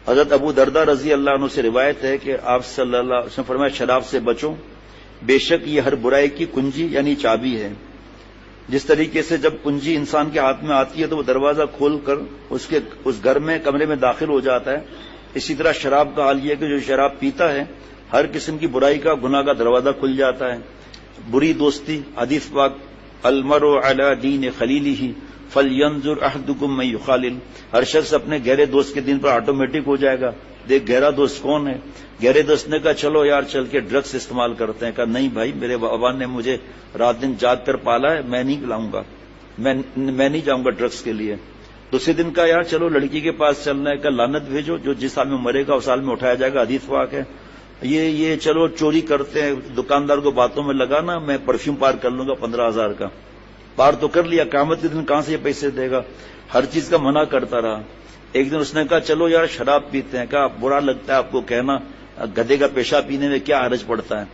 حضرت ابو دردہ رضی اللہ عنہ سے روایت ہے کہ آپ صلی اللہ علیہ وسلم نے فرمایا شراب سے بچو، بے شک یہ ہر برائی کی کنجی یعنی چابی ہے۔ جس طریقے سے جب کنجی انسان کے ہاتھ میں آتی ہے تو وہ دروازہ کھول کر اس گھر میں کمرے میں داخل ہو جاتا ہے، اسی طرح شراب کا حال یہ ہے کہ جو شراب پیتا ہے ہر قسم کی برائی کا گناہ کا دروازہ کھل جاتا ہے۔ بری دوستی، حدیث پاک المرء علی دین خلیلہ فلینظر احدکم من یخالل، ہر شخص اپنے گہرے دوست کے دین پر آٹومیٹک ہو جائے گا۔ دیکھ گہرا دوست کون ہے؟ گہرے دوست نے کہا چلو یار چل کے ڈرگس استعمال کرتے ہیں، کہا نہیں بھائی میرے بابا نے مجھے رات دن جاگ کر پالا ہے، میں نہیں لاؤں گا، میں نہیں جاؤں گا ڈرگس کے لیے۔ دوسرے دن کہا یار چلو لڑکی کے پاس چلنا ہے، کہا لعنت بھیجو، جو جس سال میں مرے گا اس سال میں اٹھایا جائے گا، حدیث پاک ہے۔ یہ چلو چوری کرتے ہیں، دکاندار کو باتوں میں لگانا، میں پرفیوم پار کر لوں گا 15,000 کا، پار تو کر لیا، قیامت کے دن کہاں سے یہ پیسے دے گا؟ ہر چیز کا منع کرتا رہا۔ ایک دن اس نے کہا چلو یار شراب پیتے ہیں، کہا برا لگتا ہے آپ کو کہنا، گدھے کا پیشاب پینے میں کیا حرج پڑتا ہے؟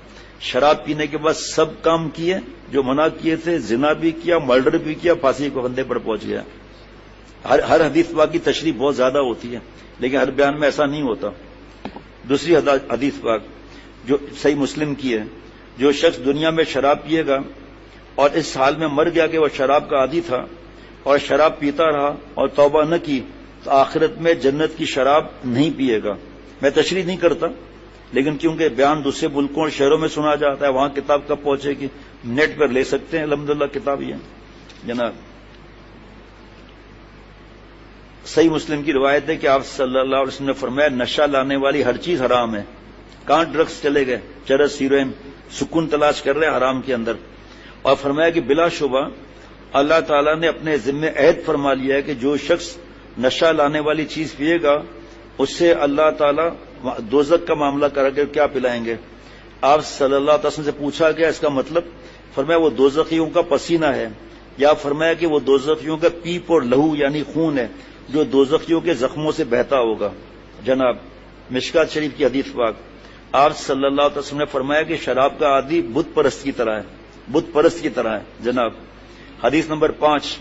شراب پینے کے بعد سب کام کیے جو منع کیے تھے، زنا بھی کیا، مرڈر بھی کیا، پھانسی کے بندے پر پہنچ گیا۔ ہر حدیث پاک کی تشریح بہت زیادہ ہوتی ہے لیکن ہر بیان میں ایسا نہیں ہوتا۔ دوسری حدیث پاک جو صحیح مسلم کی ہے، جو شخص دنیا میں شراب پیے گا اور اس حال میں مر گیا کہ وہ شراب کا عادی تھا اور شراب پیتا رہا اور توبہ نہ کی تو آخرت میں جنت کی شراب نہیں پیے گا۔ میں تشریح نہیں کرتا لیکن کیونکہ بیان دوسرے ملکوں اور شہروں میں سنا جاتا ہے، وہاں کتاب کب پہنچے گی؟ نیٹ پر لے سکتے ہیں الحمدللہ کتاب یہ جناب۔ صحیح مسلم کی روایت ہے کہ آپ صلی اللہ علیہ وسلم نے فرمایا نشہ لانے والی ہر چیز حرام ہے۔ کہاں ڈرگس چلے گئے، چرس، ہیروئن، سکون تلاش کر رہے ہیں حرام کے اندر، اور فرمایا کہ بلا شبہ اللہ تعالیٰ نے اپنے ذمہ عہد فرما لیا ہے کہ جو شخص نشہ لانے والی چیز پیے گا اس سے اللہ تعالیٰ دوزخ کا معاملہ کر کے کیا پلائیں گے۔ آپ صلی اللہ علیہ وسلم سے پوچھا گیا اس کا مطلب، فرمایا وہ دوزخیوں کا پسینہ ہے، یا فرمایا کہ وہ دوزخیوں کا پیپ اور لہو یعنی خون ہے جو دوزخیوں کے زخموں سے بہتا ہوگا۔ جناب مشکات شریف کی حدیث پاک، آپ صلی اللہ علیہ وسلم نے فرمایا کہ شراب کا عادی بت پرست کی طرح ہے، بت پرست کی طرح ہے۔ جناب حدیث نمبر 5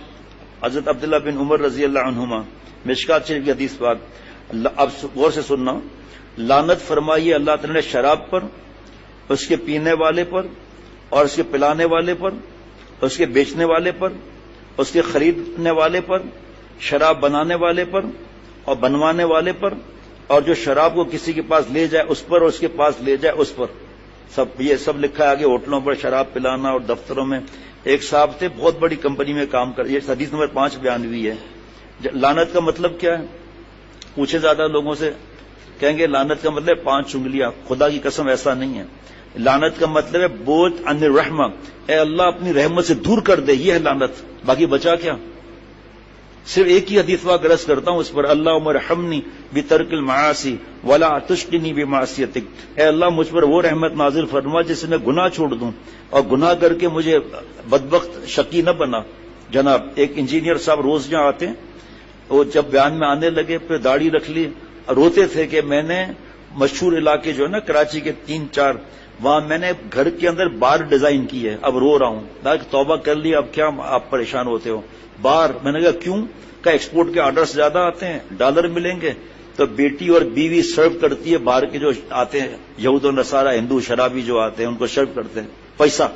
حضرت عبداللہ بن عمر رضی اللہ عنہما، مشکات شریف کی حدیث پاک، اب غور سے سننا، لعنت فرمائی اللہ تعالی نے شراب پر، اس کے پینے والے پر اور اس کے پلانے والے پر، اس کے بیچنے والے پر، اس کے خریدنے والے پر، شراب بنانے والے پر اور بنوانے والے پر، اور جو شراب کو کسی کے پاس لے جائے اس پر اور اس کے پاس لے جائے اس پر، یہ سب لکھا ہے آگے، ہوٹلوں پر شراب پلانا اور دفتروں میں۔ ایک صاحب تھے بہت بڑی کمپنی میں کام کر، یہ حدیث نمبر 5 بیان ہوئی ہے۔ لعنت کا مطلب کیا ہے؟ پوچھے زیادہ لوگوں سے، کہیں گے لعنت کا مطلب 5 انگلیاں، خدا کی قسم ایسا نہیں ہے۔ لعنت کا مطلب ہے بوجھ ان الرحمہ، اے اللہ اپنی رحمت سے دور کر دے، یہ ہے لعنت، باقی بچا کیا؟ صرف ایک ہی حدیث واقع عرض کرتا ہوں اس پر، اللہم ارحمنی بترک المعاصی ولا تشقنی بمعصیتک، اے اللہ مجھ پر وہ رحمت نازل فرما جس سے میں گناہ چھوڑ دوں اور گناہ کر کے مجھے بدبخت شقی نہ بنا۔ جناب ایک انجینئر صاحب روز یہاں آتے ہیں، وہ جب بیان میں آنے لگے پھر داڑھی رکھ لی، روتے تھے کہ میں نے مشہور علاقے جو ہے نا کراچی کے 3-4، وہاں میں نے گھر کے اندر بار ڈیزائن کی ہے، اب رو رہا ہوں، توبہ کر لی، اب کیا آپ پریشان ہوتے ہو؟ بار، میں نے کہا کیوں؟ کہ ایکسپورٹ کے آرڈرز زیادہ آتے ہیں، ڈالر ملیں گے تو بیٹی اور بیوی سرو کرتی ہے، باہر کے جو آتے ہیں یہود و نصارہ ہندو شرابی جو آتے ہیں ان کو سرو کرتے ہیں، پیسہ۔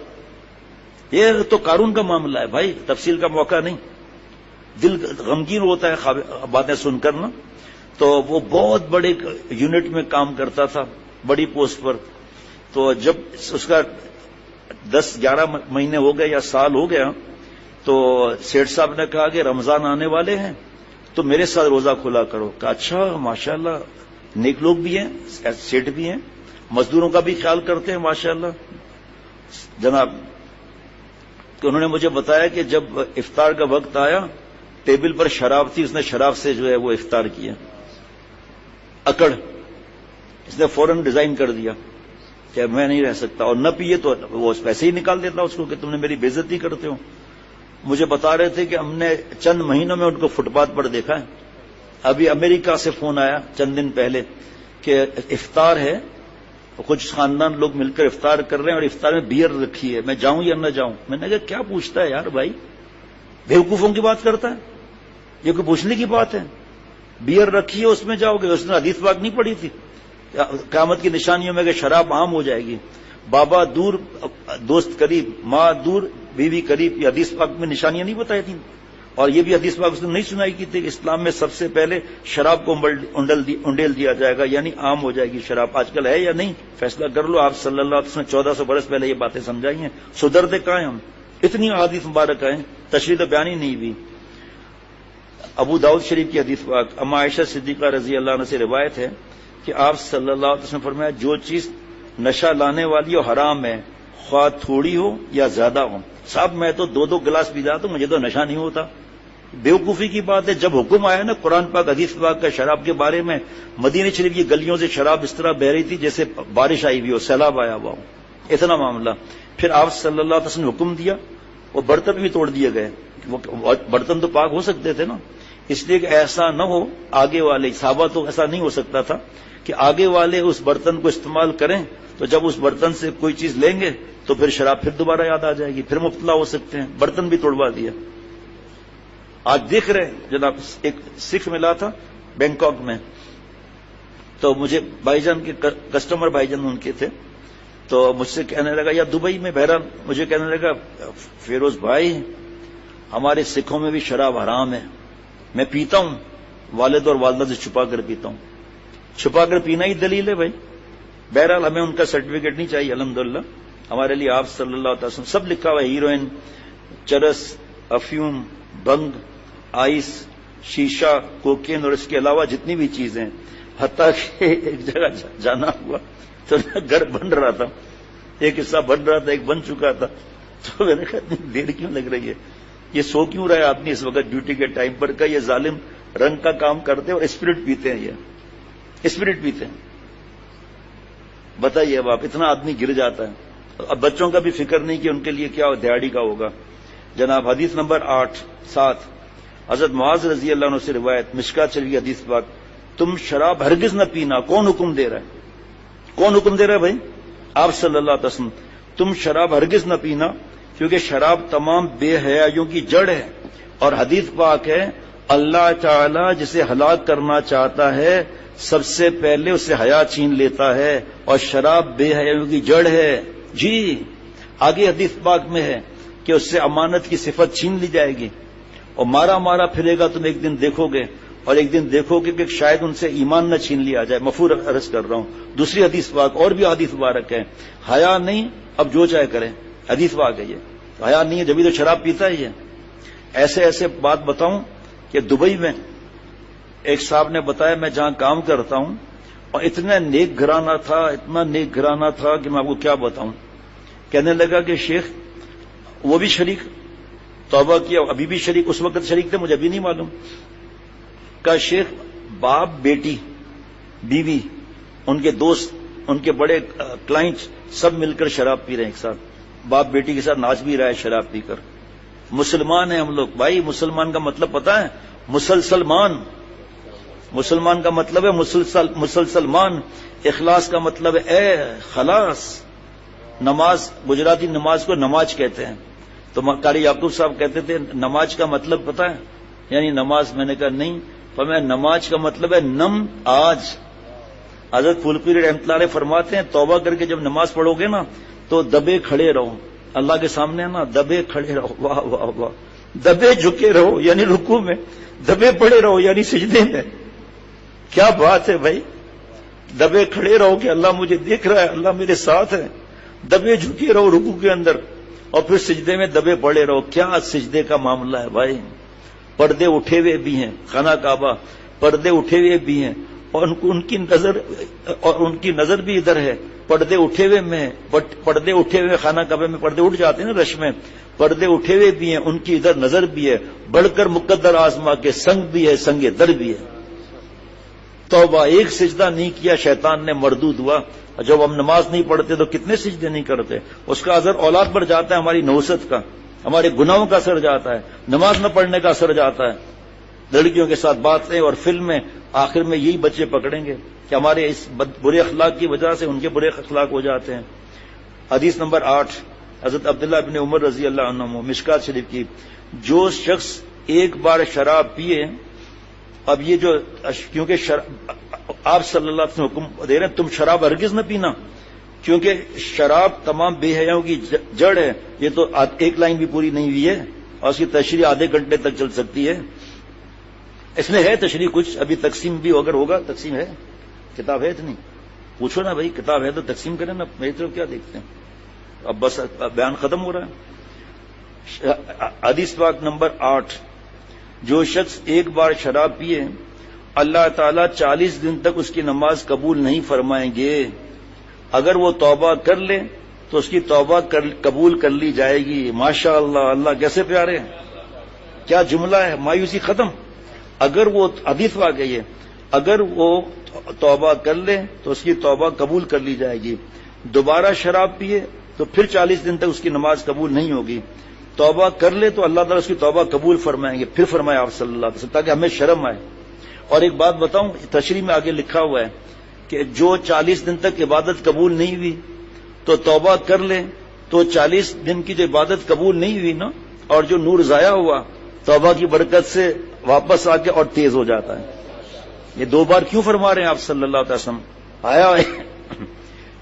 یہ تو قارون کا معاملہ ہے بھائی، تفصیل کا موقع نہیں، دل غمگین ہوتا ہے باتیں سن کر نا۔ تو وہ بہت بڑے یونٹ میں کام کرتا تھا، بڑی پوسٹ پر، تو جب اس کا 10-11 مہینے ہو گئے یا سال ہو گیا تو سیٹھ صاحب نے کہا کہ رمضان آنے والے ہیں تو میرے ساتھ روزہ کھلا کرو۔ کہا اچھا ماشاءاللہ، نیک لوگ بھی ہیں، سیٹھ بھی ہیں، مزدوروں کا بھی خیال کرتے ہیں ماشاءاللہ۔ جناب کہ انہوں نے مجھے بتایا کہ جب افطار کا وقت آیا ٹیبل پر شراب تھی، اس نے شراب سے جو ہے وہ افطار کیا، اکڑ، اس نے فوراً ڈیزائن کر دیا کہ میں نہیں رہ سکتا، اور نہ پیے تو وہ پیسے ہی نکال دیتا اس کو کہ تم نے میری بے عزتی کرتے ہو۔ مجھے بتا رہے تھے کہ ہم نے چند مہینوں میں ان کو فٹ پاتھ پر دیکھا ہے۔ ابھی امریکہ سے فون آیا چند دن پہلے کہ افطار ہے، کچھ خاندان لوگ مل کر افطار کر رہے ہیں اور افطار میں بیئر رکھی ہے، میں جاؤں یا نہ جاؤں؟ میں نے کہا کیا پوچھتا ہے یار بھائی، بیوقوفوں کی بات کرتا ہے، یہ کوئی پوچھنے کی بات ہے؟ بیئر رکھی ہے اس میں جاؤ گے، اس نے حدیث پاک نہیں پڑھی تھی قیامت کی نشانیوں میں کہ شراب عام ہو جائے گی، بابا دور دوست قریب، ماں دور بیوی قریب، یہ حدیث پاک میں نشانیاں نہیں بتائی تھیں، اور یہ بھی حدیث پاک اس نے نہیں سنائی کی تھی اسلام میں سب سے پہلے شراب کو انڈیل دیا جائے گا، یعنی عام ہو جائے گی شراب۔ آج کل ہے یا نہیں فیصلہ کر لو، آپ صلی اللہ علیہ وسلم نے 1400 برس پہلے یہ باتیں سمجھائی ہیں، سدھرتے کہاں ہیں ہم؟ اتنی احادیث مبارک ہیں، تشریح تو بیان ہی نہیں ہوئی۔ ابو داؤد شریف کی حدیث پاک اما عائشہ صدیقہ رضی اللہ عنہ سے روایت ہے کہ آپ صلی اللہ علیہ وسلم نے فرمایا جو چیز نشہ لانے والی اور حرام ہے، خواہ تھوڑی ہو یا زیادہ ہو۔ صاحب میں تو 2 گلاس پی جاتا ہوں، مجھے تو نشہ نہیں ہوتا۔ بیوقوفی کی بات ہے، جب حکم آیا نا قرآن پاک حدیث پاک کا شراب کے بارے میں، مدینہ شریف کی گلیوں سے شراب اس طرح بہ رہی تھی جیسے بارش آئی ہوئی ہو، سیلاب آیا ہوا ہو، اتنا معاملہ۔ پھر آپ صلی اللہ علیہ وسلم نے حکم دیا، وہ برتن بھی توڑ دیے گئے، وہ برتن تو پاک ہو سکتے تھے نا، اس لیے کہ ایسا نہ ہو آگے والے صحابہ تو ایسا نہیں ہو سکتا تھا کہ آگے والے اس برتن کو استعمال کریں تو جب اس برتن سے کوئی چیز لیں گے تو پھر شراب پھر دوبارہ یاد آ جائے گی، پھر مبتلا ہو سکتے ہیں، برتن بھی توڑوا دیا۔ آج دیکھ رہے جناب، ایک سکھ ملا تھا بینکاک میں، تو مجھے بھائی جان کے کسٹمر بھائی جان ان کے تھے، تو مجھ سے کہنے لگا، یا دبئی میں بہرحال مجھے کہنے لگا فیروز بھائی ہمارے سکھوں میں بھی شراب حرام ہے، میں پیتا ہوں، والد اور والدہ سے چھپا کر پیتا ہوں۔ چھپا کر پینا ہی دلیل ہے بھائی، بہرحال ہمیں ان کا سرٹیفکیٹ نہیں چاہیے، الحمدللہ ہمارے لیے آپ صلی اللہ علیہ وسلم سب لکھا ہوا ہے، ہیروئن، چرس، افیوم، بنگ، آئس، شیشہ، کوکین اور اس کے علاوہ جتنی بھی چیزیں، حتیٰ کہ ایک جگہ جانا ہوا تو گھر بن رہا تھا، ایک حصہ بن رہا تھا، ایک بن چکا تھا، تو میں نے کہا اتنی دیر کیوں لگ رہی ہے، یہ سو کیوں رہا ہے آدمی اس وقت ڈیوٹی کے ٹائم پر کا، یہ ظالم رنگ کا کام کرتے اور اسپرٹ پیتے ہیں، یہ اسپرٹ پیتے ہیں۔ بتائیے اب آپ، اتنا آدمی گر جاتا ہے۔ اب بچوں کا بھی فکر نہیں کہ ان کے لیے کیا دہاڑی کا ہوگا۔ جناب حدیث نمبر 7 حضرت معاذ رضی اللہ عنہ سے روایت، مشکات شریف حدیث پاک، تم شراب ہرگز نہ پینا۔ کون حکم دے رہا ہے؟ کون حکم دے رہا ہے بھائی؟ آپ صلی اللہ علیہ وسلم، تم شراب ہرگز نہ پینا کیونکہ شراب تمام بے حیائیوں کی جڑ ہے، اور حدیث پاک ہے اللہ تعالی جسے ہلاک کرنا چاہتا ہے سب سے پہلے اسے حیا چھین لیتا ہے، اور شراب بے حیائیوں کی جڑ ہے۔ جی آگے حدیث پاک میں ہے کہ اس سے امانت کی صفت چھین لی جائے گی، اور مارا مارا پھرے گا، تم ایک دن دیکھو گے، اور ایک دن دیکھو گے کہ شاید ان سے ایمان نہ چھین لیا جائے۔ مفہوم عرض کر رہا ہوں۔ دوسری حدیث پاک اور بھی حدیث مبارک ہے، حیا نہیں اب جو چاہے کریں، حدیث پاک ہے یہ، حیا نہیں ہے جبھی تو شراب پیتا ہی ہے۔ ایسے ایسے بات بتاؤں کہ دبئی میں ایک صاحب نے بتایا، میں جہاں کام کرتا ہوں، اور اتنا نیک گھرانہ تھا، اتنا نیک گھرانہ تھا کہ میں آپ کو کیا بتاؤں۔ کہنے لگا کہ شیخ وہ بھی شریک، توبہ کیا، ابھی بھی شریک، اس وقت شریک تھے مجھے ابھی نہیں معلوم، کہ شیخ باپ بیٹی بیوی ان کے دوست ان کے بڑے کلائنٹ سب مل کر شراب پی رہے ہیں ایک ساتھ، باپ بیٹی کے ساتھ ناچ بھی رہا ہے شراب پی کر۔ مسلمان ہیں ہم لوگ بھائی، مسلمان کا مطلب پتہ ہے؟ مسلسلمان، مسلمان کا مطلب ہے مسلسلمان، اخلاص کا مطلب ہے اے خلاص۔ نماز، گجراتی نماز کو نماز کہتے ہیں، تو قاری یعقوب صاحب کہتے تھے نماز کا مطلب پتہ ہے؟ یعنی نماز۔ میں نے کہا نہیں، پر میں نماز کا مطلب ہے نم آج۔ حضرت پھول پیر رحمۃ اللہ علیہ فرماتے ہیں توبہ کر کے جب نماز پڑھو گے نا تو دبے کھڑے رہو اللہ کے سامنے، نا دبے کھڑے رہو، واہ واہ واہ، دبے جھکے رہو یعنی رکوع میں، دبے پڑے رہو یعنی سجدے میں۔ کیا بات ہے بھائی، دبے کھڑے رہو کہ اللہ مجھے دیکھ رہا ہے، اللہ میرے ساتھ ہے، دبے جھکے رہو رکوع کے اندر، اور پھر سجدے میں دبے پڑے رہو۔ کیا سجدے کا معاملہ ہے بھائی، پردے اٹھے ہوئے بھی ہیں، خانہ کعبہ پردے اٹھے ہوئے بھی ہیں، اور ان کی نظر بھی ادھر ہے، پردے اٹھے ہوئے میں، پردے اٹھے ہوئے خانہ کعبہ میں پردے اٹھ جاتے ہیں نا رش میں، پردے اٹھے ہوئے بھی ہیں، ان کی ادھر نظر بھی ہے، بڑھ کر مقدر آزما کے سنگ بھی ہے، سنگ در بھی ہے۔ توبہ، ایک سجدہ نہیں کیا شیطان نے مردود ہوا۔ جب ہم نماز نہیں پڑھتے تو کتنے سجدے نہیں کرتے، اس کا اثر اولاد پر جاتا ہے، ہماری نوست کا، ہمارے گناہوں کا اثر جاتا ہے، نماز نہ پڑھنے کا اثر جاتا ہے، لڑکیوں کے ساتھ باتیں اور فلمیں، آخر میں یہی بچے پکڑیں گے کہ ہمارے اس برے اخلاق کی وجہ سے ان کے برے اخلاق ہو جاتے ہیں۔ حدیث نمبر 8 حضرت عبداللہ بن عمر رضی اللہ عنہ، مشکات شریف کی، جو شخص ایک بار شراب پیے اب یہ جو کیونکہ آپ صلی اللہ علیہ وسلم حکم دے رہے ہیں تم شراب ہرگز نہ پینا، کیونکہ شراب تمام بے حیاؤں کی جڑ ہے. یہ تو ایک لائن بھی پوری نہیں ہوئی ہے اور اس کی تشریح آدھے گھنٹے تک چل سکتی ہے. اس میں ہے تشریح کچھ، ابھی تقسیم بھی اگر ہوگا. تقسیم ہے، کتاب ہے اتنی؟ پوچھو نا بھائی، کتاب ہے تو تقسیم کریں نا، میری طرف کیا دیکھتے ہیں. اب بس بیان ختم ہو رہا ہے. حدیث پاک نمبر 8، جو شخص ایک بار شراب پیے اللہ تعالیٰ 40 دن تک اس کی نماز قبول نہیں فرمائیں گے. اگر وہ توبہ کر لے تو اس کی توبہ قبول کر لی جائے گی. ماشاء اللہ، اللہ کیسے پیارے ہیں، کیا جملہ ہے، مایوسی ختم. اگر وہ حدیث آ گئی ہے، اگر وہ توبہ کر لے تو اس کی توبہ قبول کر لی جائے گی. دوبارہ شراب پیے تو پھر 40 دن تک اس کی نماز قبول نہیں ہوگی. توبہ کر لے تو اللہ تعالیٰ اس کی توبہ قبول فرمائیں گے. پھر فرمایا آپ صلی اللہ علیہ وسلم تاکہ ہمیں شرم آئے. اور ایک بات بتاؤں، تشریح میں آگے لکھا ہوا ہے کہ جو 40 دن تک عبادت قبول نہیں ہوئی تو توبہ کر لے تو 40 دن کی جو عبادت قبول نہیں ہوئی نا، اور جو نور ضائع ہوا توبہ کی برکت سے واپس آ کے اور تیز ہو جاتا ہے. یہ 2 بار کیوں فرما رہے ہیں آپ صلی اللہ علیہ وسلم؟ آیا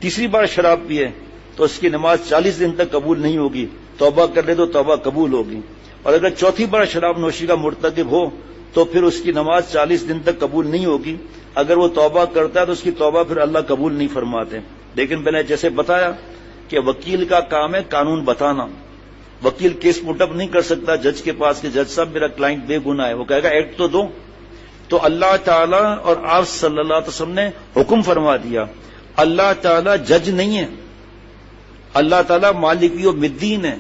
تیسری بار شراب پیے تو اس کی نماز 40 دن تک قبول نہیں ہوگی. توبہ کر لے تو توبہ قبول ہوگی. اور اگر چوتھی بار شراب نوشی کا مرتکب ہو تو پھر اس کی نماز 40 دن تک قبول نہیں ہوگی. اگر وہ توبہ کرتا ہے تو اس کی توبہ پھر اللہ قبول نہیں فرماتے. لیکن میں نے جیسے بتایا کہ وکیل کا کام ہے قانون بتانا. وکیل کیس پٹ اپ نہیں کر سکتا جج کے پاس کہ جج صاحب میرا کلائنٹ بے گناہ ہے. وہ کہے گا ایکٹ تو دو. تو اللہ تعالیٰ اور آپ صلی اللہ علیہ وسلم نے حکم فرما دیا. اللہ تعالیٰ جج نہیں ہے، اللہ تعالیٰ مالک یوم الدین ہے.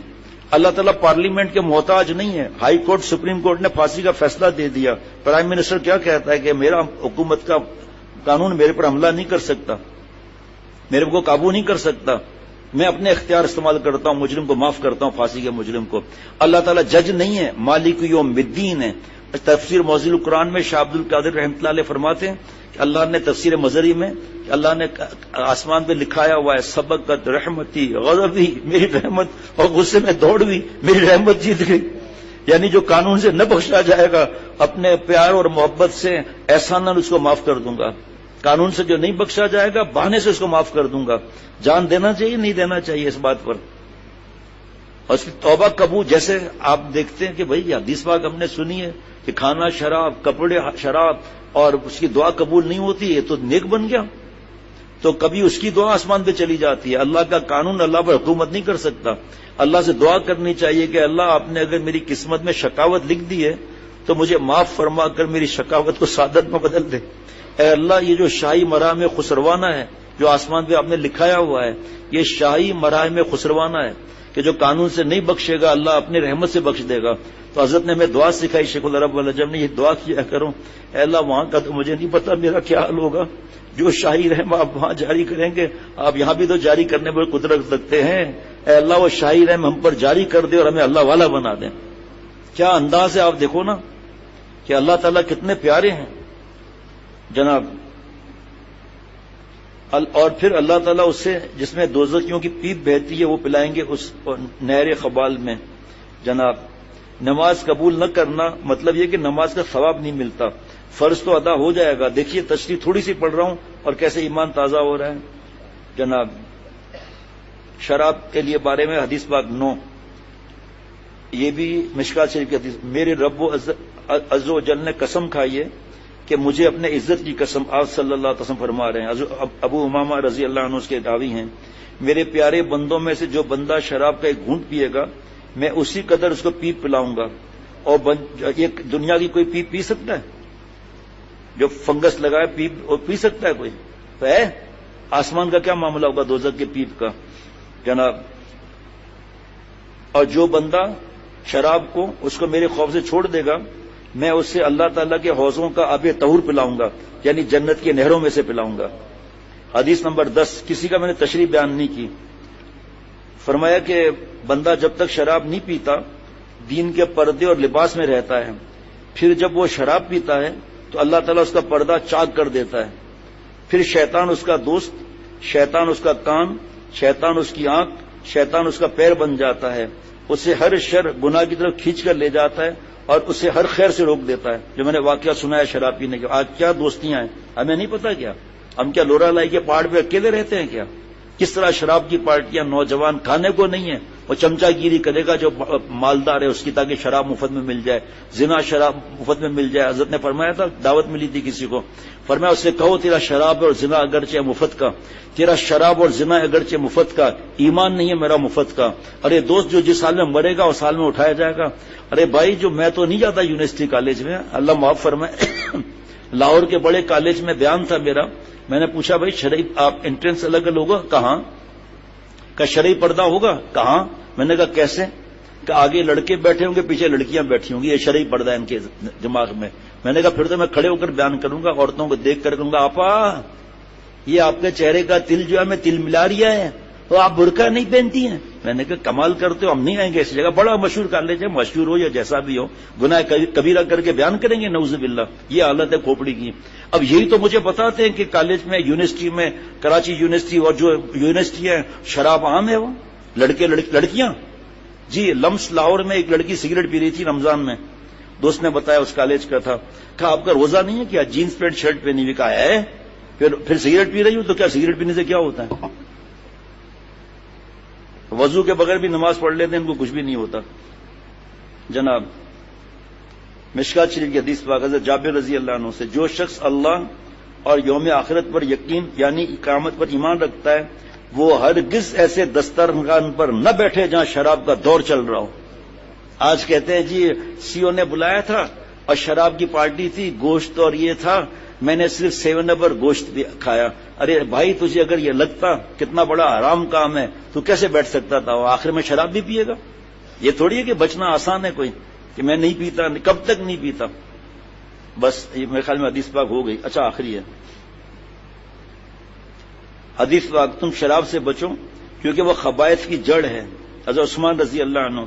اللہ تعالیٰ پارلیمنٹ کے محتاج نہیں ہے. ہائی کورٹ سپریم کورٹ نے پھانسی کا فیصلہ دے دیا. پرائم منسٹر کیا کہتا ہے کہ میرا حکومت کا قانون میرے پر حملہ نہیں کر سکتا، میرے کو قابو نہیں کر سکتا، میں اپنے اختیار استعمال کرتا ہوں، مجرم کو معاف کرتا ہوں، پھانسی کے مجرم کو. اللہ تعالیٰ جج نہیں ہے، مالک یوم الدین ہے. تفسیر موزل القرآن میں شاہ عبد القادر رحمۃ اللہ علیہ فرماتے ہیں کہ اللہ نے تفسیر مظہری میں اللہ نے آسمان پہ لکھایا ہوا ہے سبقت رحمتی غضبی، میری رحمت اور غصے میں دوڑ ہوئی، میری رحمت جیت گئی. یعنی جو قانون سے نہ بخشا جائے گا اپنے پیار اور محبت سے احساناً اس کو معاف کر دوں گا. قانون سے جو نہیں بخشا جائے گا بہانے سے اس کو معاف کر دوں گا. جان دینا چاہیے نہیں دینا چاہیے اس بات پر. اور اس کی توبہ قبول، جیسے آپ دیکھتے ہیں کہ بھائی حدیث پاک ہم نے سنی ہے کہ کھانا شراب، کپڑے شراب، اور اس کی دعا قبول نہیں ہوتی ہے تو نیک بن گیا. تو کبھی اس کی دعا آسمان پہ چلی جاتی ہے. اللہ کا قانون اللہ پر حکومت نہیں کر سکتا. اللہ سے دعا کرنی چاہیے کہ اللہ آپ نے اگر میری قسمت میں شقاوت لکھ دی ہے تو مجھے معاف فرما کر میری شقاوت کو سعادت میں بدل دے. اے اللہ یہ جو شاہی مراحم خسروانہ ہے جو آسمان پہ آپ نے لکھایا ہوا ہے، یہ شاہی مراحم خسروانہ ہے کہ جو قانون سے نہیں بخشے گا اللہ اپنی رحمت سے بخش دے گا. تو حضرت نے ہمیں دعا سکھائی، شیخ العرب والعجم نے یہ دعا کیا کروں، اے اللہ وہاں کا تو مجھے نہیں پتا میرا کیا حال ہوگا. جو شاہی رحم آپ وہاں جاری کریں گے آپ یہاں بھی تو جاری کرنے پر قدرت رکھتے ہیں. اے اللہ وہ شاہی رحم ہم پر جاری کر دے اور ہمیں اللہ والا بنا دیں. کیا انداز ہے، آپ دیکھو نا کہ اللہ تعالیٰ کتنے پیارے ہیں جناب. اور پھر اللہ تعالیٰ اس سے جس میں دوزخیوں کی پیپ بہتی ہے وہ پلائیں گے اس نہر خبال میں. جناب نماز قبول نہ کرنا مطلب یہ کہ نماز کا ثواب نہیں ملتا. فرض تو ادا ہو جائے گا. دیکھیے تشریح تھوڑی سی پڑھ رہا ہوں اور کیسے ایمان تازہ ہو رہا ہے. جناب شراب کے لیے بارے میں حدیث پاک 9، یہ بھی مشکات شریف کی حدیث. میرے رب عز و جل نے قسم کھائی ہے کہ مجھے اپنے عزت کی قسم، آپ صلی اللہ علیہ وسلم فرما رہے ہیں، ابو امامہ رضی اللہ عنہ اس کے راوی ہیں، میرے پیارے بندوں میں سے جو بندہ شراب کا ایک گھونٹ پیے گا میں اسی قدر اس کو پیپ پلاؤں گا. اور یہ دنیا کی کوئی پیپ پی سکتا ہے؟ جو فنگس لگائے پیپ وہ پی سکتا ہے کوئی؟ تو ہے آسمان کا کیا معاملہ ہوگا دوزخ کے پیپ کا جناب. اور جو بندہ شراب کو اس کو میرے خوف سے چھوڑ دے گا میں اس سے اللہ تعالیٰ کے حوضوں کا آب طہور پلاؤں گا، یعنی جنت کی نہروں میں سے پلاؤں گا. حدیث نمبر 10، کسی کا میں نے تشریح بیان نہیں کی. فرمایا کہ بندہ جب تک شراب نہیں پیتا دین کے پردے اور لباس میں رہتا ہے، پھر جب وہ شراب پیتا ہے تو اللہ تعالیٰ اس کا پردہ چاک کر دیتا ہے. پھر شیطان اس کا دوست، شیطان اس کا کان، شیطان اس کی آنکھ، شیطان اس کا پیر بن جاتا ہے. اسے ہر شر گناہ کی طرف کھینچ کر لے جاتا ہے اور اسے ہر خیر سے روک دیتا ہے. جو میں نے واقعہ سنا ہے شراب پینے کے. آج کیا دوستیاں ہیں ہمیں نہیں پتا کیا. ہم کیا لورا لائی کے پہاڑ پہ اکیلے رہتے ہیں کیا؟ کس طرح شراب کی پارٹیاں نوجوان کھانے کو نہیں ہے وہ چمچا گیری کرے گا جو مالدار ہے اس کی تاکہ شراب مفت میں مل جائے. زنا شراب مفت میں مل جائے. حضرت نے فرمایا تھا دعوت ملی تھی کسی کو, فرمایا اسے کہو تیرا شراب اور زنا اگرچہ مفت کا, تیرا شراب اور زنا اگرچہ مفت کا, ایمان نہیں ہے میرا مفت کا. ارے دوست جو جس حال میں مرے گا اس حال میں اٹھایا جائے گا. ارے بھائی جو میں تو نہیں جاتا یونیورسٹی کالج میں, اللہ معاف فرمائے, لاہور کے بڑے کالج میں بیان تھا میرا. میں نے پوچھا بھائی شرعی آپ انٹرنس الگ ہوگا کہاں, کہ شرعی پردہ ہوگا کہاں. میں نے کہا کیسے, کہ آگے لڑکے بیٹھے ہوں گے پیچھے لڑکیاں بیٹھی ہوں گی, یہ شرعی پردہ ہے ان کے دماغ میں. میں نے کہا پھر تو میں کھڑے ہو کر بیان کروں گا, عورتوں کو دیکھ کر کہوں گا آپا یہ آپ کے چہرے کا تل جو ہے میں تل ملا رہا ہے تو آپ برقع نہیں پہنتی ہیں. میں نے کہا کمال کرتے ہو, ہم نہیں آئیں گے اس جگہ. بڑا مشہور کالج ہے, مشہور ہو یا جیسا بھی ہو, گناہ کبیرہ کر کے بیان کریں گے نعوذ باللہ. یہ حالت ہے کھوپڑی کی. اب یہی تو مجھے بتاتے ہیں کہ کالج میں یونیورسٹی میں کراچی یونیورسٹی اور جو یونیورسٹی ہے شراب عام ہے, وہ لڑکے لڑکیاں. جی لمس لاہور میں ایک لڑکی سگریٹ پی رہی تھی رمضان میں, دوست نے بتایا اس کالج کا تھا. کہا آپ کا روزہ نہیں ہے کیا, جینس پینٹ شرٹ پہنی ہوئی. کہا ہے پھر سگریٹ پی رہی ہوں تو کیا سگریٹ پینے سے کیا ہوتا ہے؟ وضو کے بغیر بھی نماز پڑھ لیتے ہیں ان کو کچھ بھی نہیں ہوتا. جناب مشکات شریف کی حدیث پاک حضرت جابر رضی اللہ عنہ سے, جو شخص اللہ اور یوم آخرت پر یقین یعنی قیامت پر ایمان رکھتا ہے وہ ہرگز ایسے دسترخوان پر نہ بیٹھے جہاں شراب کا دور چل رہا ہو. آج کہتے ہیں جی سی او نے بلایا تھا اور شراب کی پارٹی تھی, گوشت اور یہ تھا, میں نے صرف 7 اپ اور گوشت بھی کھایا. ارے بھائی تجھے اگر یہ لگتا کتنا بڑا حرام کام ہے تو کیسے بیٹھ سکتا تھا, وہ آخر میں شراب بھی پیے گا. یہ تھوڑی ہے کہ بچنا آسان ہے کوئی کہ میں نہیں پیتا, کب تک نہیں پیتا. بس یہ میرے خیال میں حدیث پاک ہو گئی. اچھا آخری ہے حدیث پاک, تم شراب سے بچو کیونکہ وہ خبائث کی جڑ ہے. حضرت عثمان رضی اللہ عنہ,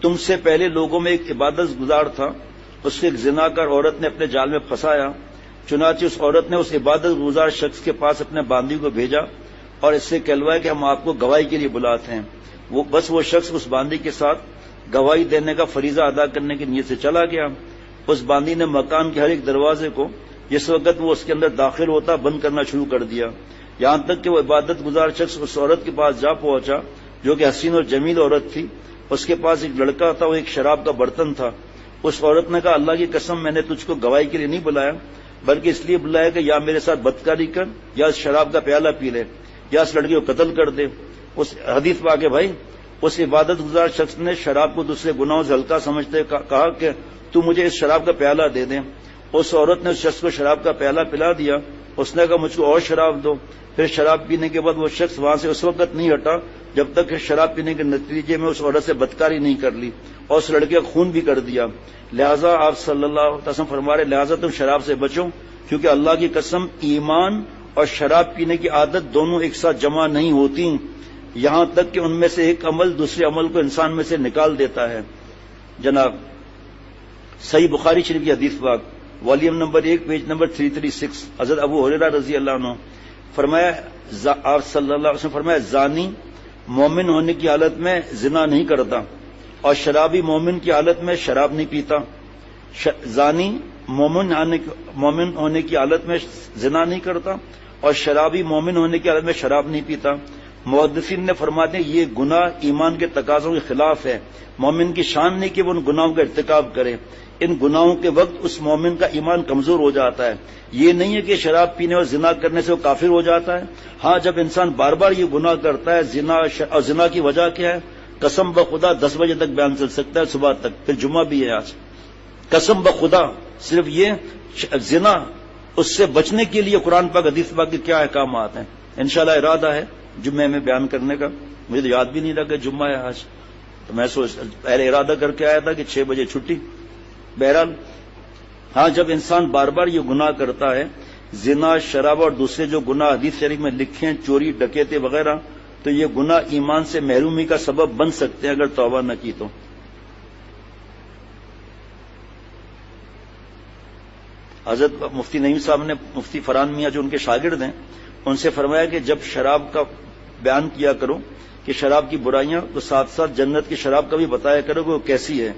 تم سے پہلے لوگوں میں ایک عبادت گزار تھا, اس سے ایک زناکار عورت نے اپنے جال میں پھنسایا. چنانچہ اس عورت نے اس عبادت گزار شخص کے پاس اپنے باندی کو بھیجا اور اس سے کہلوایا کہ ہم آپ کو گواہی کے لیے بلاتے ہیں. وہ شخص اس باندی کے ساتھ گواہی دینے کا فریضہ ادا کرنے کی نیت سے چلا گیا. اس باندی نے مکان کے ہر ایک دروازے کو جس وقت وہ اس کے اندر داخل ہوتا بند کرنا شروع کر دیا, یہاں تک کہ وہ عبادت گزار شخص اس عورت کے پاس جا پہنچا جو کہ حسین اور جمیل عورت تھی. اس کے پاس ایک لڑکا تھا, وہ ایک شراب کا برتن تھا. اس عورت نے کہا اللہ کی قسم میں نے تجھ کو گواہی کے لیے نہیں بلایا بلکہ اس لیے بلایا کہ یا میرے ساتھ بدکاری کر یا اس شراب کا پیالہ پی لے یا اس لڑکی کو قتل کر دے. اس حدیث پاک ہے بھائی, اس عبادت گزار شخص نے شراب کو دوسرے گناہوں سے ہلکا سمجھتے کہا کہ تو مجھے اس شراب کا پیالہ دے دیں. اس عورت نے اس شخص کو شراب کا پیالہ پلا دیا. اس نے کہا مجھ کو اور شراب دو. پھر شراب پینے کے بعد وہ شخص وہاں سے اس وقت نہیں ہٹا جب تک کہ شراب پینے کے نتیجے میں اس عورت سے بدکاری نہیں کر لی اور اس لڑکے کا خون بھی کر دیا. لہذا آپ صلی اللہ علیہ وسلم فرما رہے لہذا تم شراب سے بچو کیونکہ اللہ کی قسم ایمان اور شراب پینے کی عادت دونوں ایک ساتھ جمع نہیں ہوتی, یہاں تک کہ ان میں سے ایک عمل دوسرے عمل کو انسان میں سے نکال دیتا ہے. جناب صحیح بخاری شریف کی حدیث پاک والیوم نمبر 1 پیج نمبر 336 حضرت ابو ہریرہ رضی اللہ عنہ فرمایا آپ صلی اللہ علیہ وسلم فرمایا زانی مومن ہونے کی حالت میں زنا نہیں کرتا اور شرابی مومن کی حالت میں شراب نہیں پیتا. زانی مومن ہونے کی حالت میں زنا نہیں کرتا اور شرابی مومن ہونے کی حالت میں شراب نہیں پیتا. محدثین نے فرماتے ہیں یہ گناہ ایمان کے تقاضوں کے خلاف ہے. مومن کی شان نہیں کہ وہ ان گناہوں کا ارتکاب کرے. ان گناہوں کے وقت اس مومن کا ایمان کمزور ہو جاتا ہے. یہ نہیں ہے کہ شراب پینے اور زنا کرنے سے وہ کافر ہو جاتا ہے. ہاں جب انسان بار بار یہ گناہ کرتا ہے اور زنا کی وجہ کیا ہے, قسم بخدا 10 بجے تک بیان چل سکتا ہے صبح تک, پھر جمعہ بھی ہے آج. قسم بخدا صرف یہ زنا اس سے بچنے کے لیے قرآن پاک حدیث پاک کے کیا احکامات ہیں. انشاءاللہ ارادہ ہے جمعے میں بیان کرنے کا. مجھے تو یاد بھی نہیں رہا کہ جمعہ ہے آج, تو میں پہلے ارادہ کر کے آیا تھا کہ 6 بجے چھٹی. بہرحال ہاں جب انسان بار بار یہ گناہ کرتا ہے زنا شراب اور دوسرے جو گناہ حدیث شریف میں لکھے ہیں چوری ڈکیتے وغیرہ, تو یہ گناہ ایمان سے محرومی کا سبب بن سکتے ہیں اگر توبہ نہ کی تو. حضرت مفتی نعیم صاحب نے مفتی فرحان میاں جو ان کے شاگرد ہیں ان سے فرمایا کہ جب شراب کا بیان کیا کرو کہ شراب کی برائیاں تو ساتھ ساتھ جنت کی شراب کا بھی بتایا کرو کہ وہ کیسی ہے.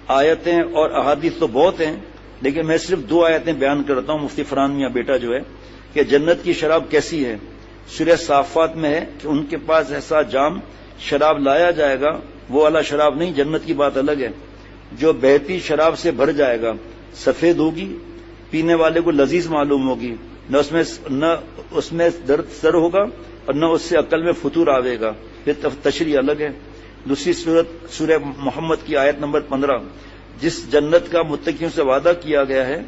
آیتیں اور احادیث تو بہت ہیں، لیکن میں صرف 2 آیتیں بیان کرتا ہوں، مفتی فرحان میاں بیٹا جو ہے، کہ جنت کی شراب کیسی ہے۔ سورہ صافات میں ہے کہ ان کے پاس ایسا جام شراب لایا جائے گا، وہ والا شراب نہیں، جنت کی بات الگ ہے، جو بہتی شراب سے بھر جائے گا، سفید ہوگی، پینے والے کو لذیذ معلوم ہوگی، نہ اس میں درد سر ہوگا اور نہ اس سے عقل میں فطور آوے گا۔ پھر تشریح الگ ہے۔ دوسری صورت سورہ محمد کی آیت نمبر 15، جس جنت کا متقیوں سے وعدہ کیا گیا ہے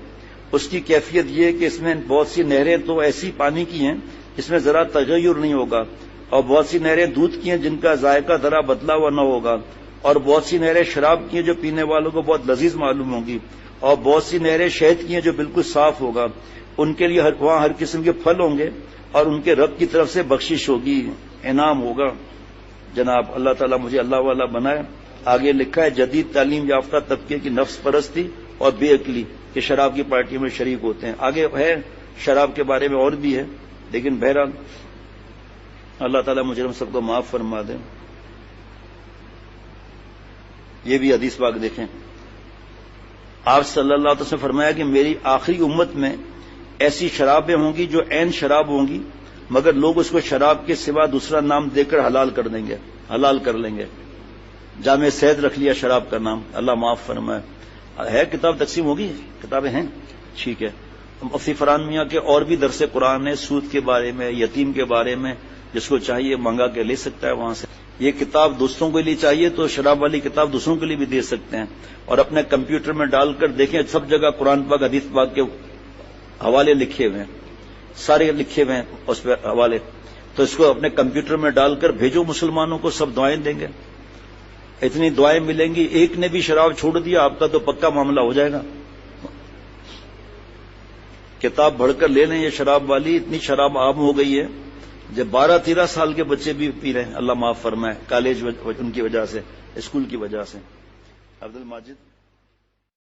اس کی کیفیت یہ کہ اس میں بہت سی نہریں تو ایسی پانی کی ہیں جس میں ذرا تغیر نہیں ہوگا، اور بہت سی نہریں دودھ کی ہیں جن کا ذائقہ ذرا بدلا ہوا نہ ہوگا، اور بہت سی نہریں شراب کی ہیں جو پینے والوں کو بہت لذیذ معلوم ہوں گی، اور بہت سی نہریں شہد کی ہیں جو بالکل صاف ہوگا۔ ان کے لیے وہاں ہر قسم کے پھل ہوں گے، اور ان کے رب کی طرف سے بخشش ہوگی، انعام ہوگا۔ جناب اللہ تعالیٰ مجھے اللہ والا بنائے۔ آگے لکھا ہے جدید تعلیم یافتہ طبقے کی نفس پرستی اور بے عقلی کہ شراب کی پارٹی میں شریک ہوتے ہیں۔ آگے ہے شراب کے بارے میں اور بھی ہے، لیکن بہرحال اللہ تعالیٰ مجھے ہم سب کو معاف فرما دیں۔ یہ بھی حدیث پاک دیکھیں، آپ صلی اللہ علیہ وسلم نے فرمایا کہ میری آخری امت میں ایسی شرابیں ہوں گی جو عین شراب ہوں گی، مگر لوگ اس کو شراب کے سوا دوسرا نام دے کر حلال کر لیں گے۔ جامع صید رکھ لیا شراب کا نام، اللہ معاف فرمائے۔ ہے کتاب تقسیم ہوگی، کتابیں ہیں، ٹھیک ہے۔ مفتی فرحان میاں کے اور بھی درس قرآن ہے، سود کے بارے میں، یتیم کے بارے میں، جس کو چاہیے منگا کے لے سکتا ہے وہاں سے۔ یہ کتاب دوستوں کے لیے چاہیے تو شراب والی کتاب دوسروں کے لیے بھی دے سکتے ہیں، اور اپنے کمپیوٹر میں ڈال کر دیکھیں، سب جگہ قرآن پاک حدیث پاک کے حوالے لکھے ہوئے ہیں، سارے لکھے ہوئے ہیں اس پہ حوالے، تو اس کو اپنے کمپیوٹر میں ڈال کر بھیجو مسلمانوں کو، سب دعائیں دیں گے، اتنی دعائیں ملیں گی۔ ایک نے بھی شراب چھوڑ دیا آپ کا تو پکا معاملہ ہو جائے گا۔ کتاب بڑھ کر لے لیں، یہ شراب والی اتنی شراب عام ہو گئی ہے، جب 12-13 سال کے بچے بھی پی رہے ہیں، اللہ معاف فرمائے، کالج ان کی وجہ سے، اسکول کی وجہ سے۔ عبد الماجد